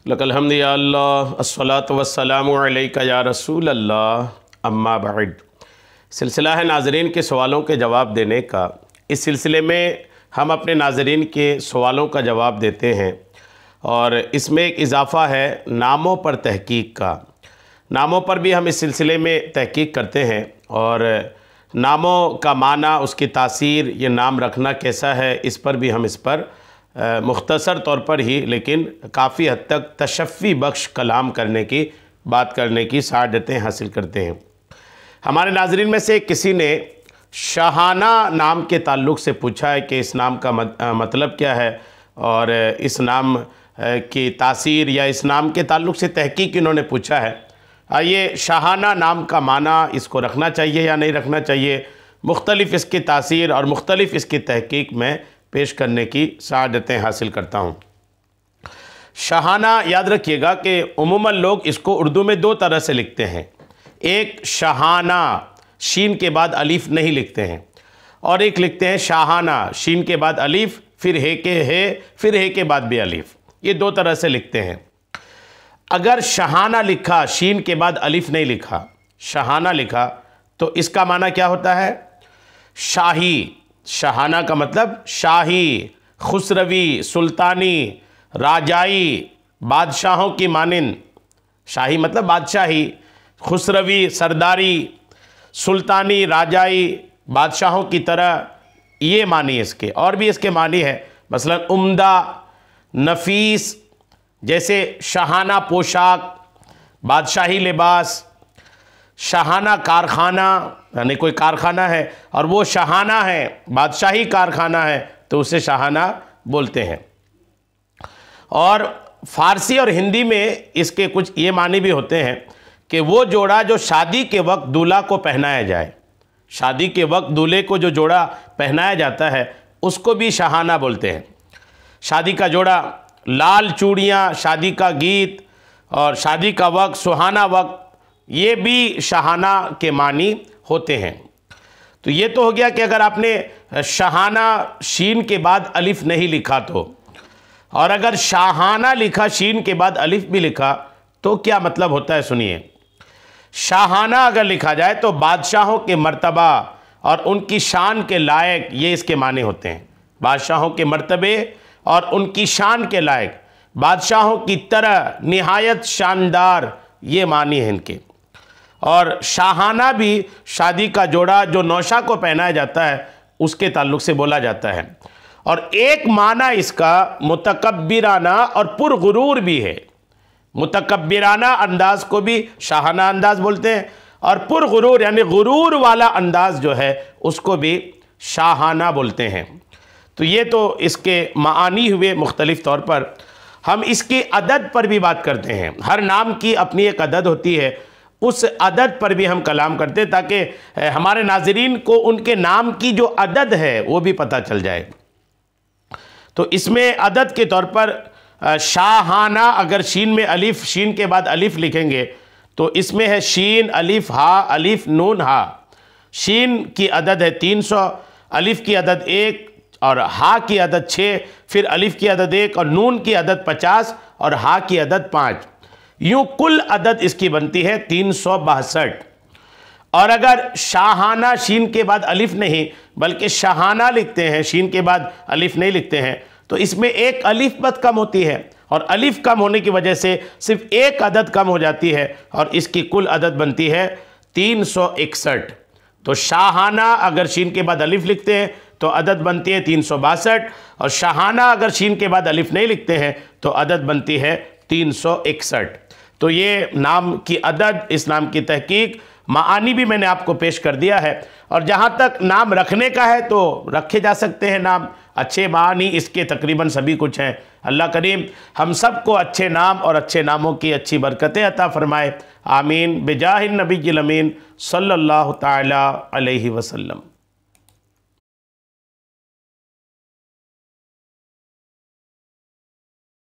Luck अलहम्द या अल्लाह अस्सलातु वस्सलामु अलैका या रसूल अल्लाह अम्मा बाद। सिलसिला है नाज़रीन के सवालों के जवाब देने का। इस सिलसिले में हम अपने नाज़रीन के सवालों का जवाब देते हैं और इसमें एक इजाफ़ा है नामों पर तहकीक का। नामों पर भी हम इस सिलसिले में तहकीक करते हैं और नामों का माना, उसकी तासीर, ये नाम रखना कैसा है, इस पर भी हम इस पर मुख्तसर तौर पर ही लेकिन काफ़ी हद तक तशफ़ी बख्श कलाम करने की, बात करने की सआदतें हासिल करते हैं। हमारे नाज़रीन में से किसी ने शाहाना नाम के ताल्लुक़ से पूछा है कि इस नाम का मतलब क्या है और इस नाम की तासीर या इस नाम के ताल्लुक़ से तहकीक इन्होंने पूछा है। आइए, शाहाना नाम का माना, इसको रखना चाहिए या नहीं रखना चाहिए, मुख्तलिफ़ इसकी तासीर और मुख्तलिफ़ इसकी तहकीक में पेश करने की सआदतें हासिल करता हूँ। शाहाना याद रखिएगा कि उमूमन लोग इसको उर्दू में दो तरह से लिखते हैं। एक शाहाना, शीन के बाद अलीफ नहीं लिखते हैं, और एक लिखते हैं शाहाना, शीन के बाद अलीफ, फिर हे के हे, फिर हे के बाद भी अलीफ। ये दो तरह से लिखते हैं। अगर शाहाना लिखा, शीन के बाद अलीफ नहीं लिखा, शाहाना लिखा, तो इसका माना क्या होता है? शाही। शाहाना का मतलब शाही, खुसरवी, सुल्तानी, राजाई, बादशाहों की मानिंद। शाही मतलब बादशाही, खुसरवी सरदारी, सुल्तानी राजाई, बादशाहों की तरह, ये मानी इसके। और भी इसके मानी है, मसलन उम्दा, नफीस, जैसे शाहाना पोशाक, बादशाही लिबास, शाहाना कारखाना, यानी कोई कारखाना है और वो शाहाना है, बादशाही कारखाना है, तो उसे शाहाना बोलते हैं। और फ़ारसी और हिंदी में इसके कुछ ये मानी भी होते हैं कि वो जोड़ा जो शादी के वक्त दूल्हा को पहनाया जाए, शादी के वक्त दूल्हे को जो जोड़ा पहनाया जाता है उसको भी शाहाना बोलते हैं। शादी का जोड़ा, लाल चूड़ियाँ, शादी का गीत और शादी का वक्त, सुहाना वक्त, ये भी शाहाना के मानी होते हैं। तो ये तो हो गया कि अगर आपने शाहाना शीन के बाद अलिफ नहीं लिखा तो, और अगर शाहाना लिखा, शीन के बाद अलिफ भी लिखा, तो क्या मतलब होता है सुनिए। शाहाना अगर लिखा जाए तो बादशाहों के मर्तबा और उनकी शान के लायक, ये इसके माने होते हैं। बादशाहों के मर्तबे और उनकी शान के लायक, बादशाहों की तरह निहायत शानदार, ये मानी है इनके। और शाहाना भी शादी का जोड़ा जो नौशा को पहनाया जाता है उसके ताल्लुक़ से बोला जाता है। और एक माना इसका मुतकब्बिराना और पुरगुरूर भी है। मुतकब्बिराना अंदाज को भी शाहाना अंदाज बोलते हैं और पुरगुरूर यानी गुरूर वाला अंदाज जो है उसको भी शाहाना बोलते हैं। तो ये तो इसके मानी हुए मुख्तलिफ़ तौर पर। हम इसकी अदद पर भी बात करते हैं। हर नाम की अपनी एक अदद होती है, उस अदद पर भी हम कलाम करते हैं ताकि हमारे नाज़रीन को उनके नाम की जो अदद है वो भी पता चल जाए। तो इसमें अदद के तौर पर शाहाना, अगर शीन में अलिफ, शीन के बाद अलिफ लिखेंगे तो इसमें है शीन अलिफ हा, अलिफ नून हा। शीन की अदद है 300, अलिफ की अदद 1 और हा की अदद 6, फिर अलिफ की अदद 1 और नून की अदद 50 और हा की अदद 5। यूँ कुल अदद इसकी बनती है 362। और अगर शाहाना शीन के बाद अलिफ नहीं बल्कि शाहाना लिखते हैं, शीन के बाद अलिफ नहीं लिखते हैं, तो इसमें एक अलिफ बद कम होती है और अलिफ कम होने की वजह से सिर्फ एक अदद कम हो जाती है और इसकी कुल अदद बनती है 361। तो शाहाना अगर शीन के बाद अलिफ लिखते हैं तो अदद बनती है 362 और शाहाना अगर शीन के बाद अलिफ नहीं लिखते हैं तो अदद बनती है 361। तो ये नाम की अदद, इस नाम की तहकीक, मानी भी मैंने आपको पेश कर दिया है। और जहाँ तक नाम रखने का है तो रखे जा सकते हैं नाम, अच्छे मानी इसके तकरीबन सभी कुछ हैं। अल्लाह करीम हम सबको अच्छे नाम और अच्छे नामों की अच्छी बरकतें अता फ़रमाए। आमीन बिजाहिन नबील अमीन सल्लल्लाहु ताला अलैहि वसल्लम।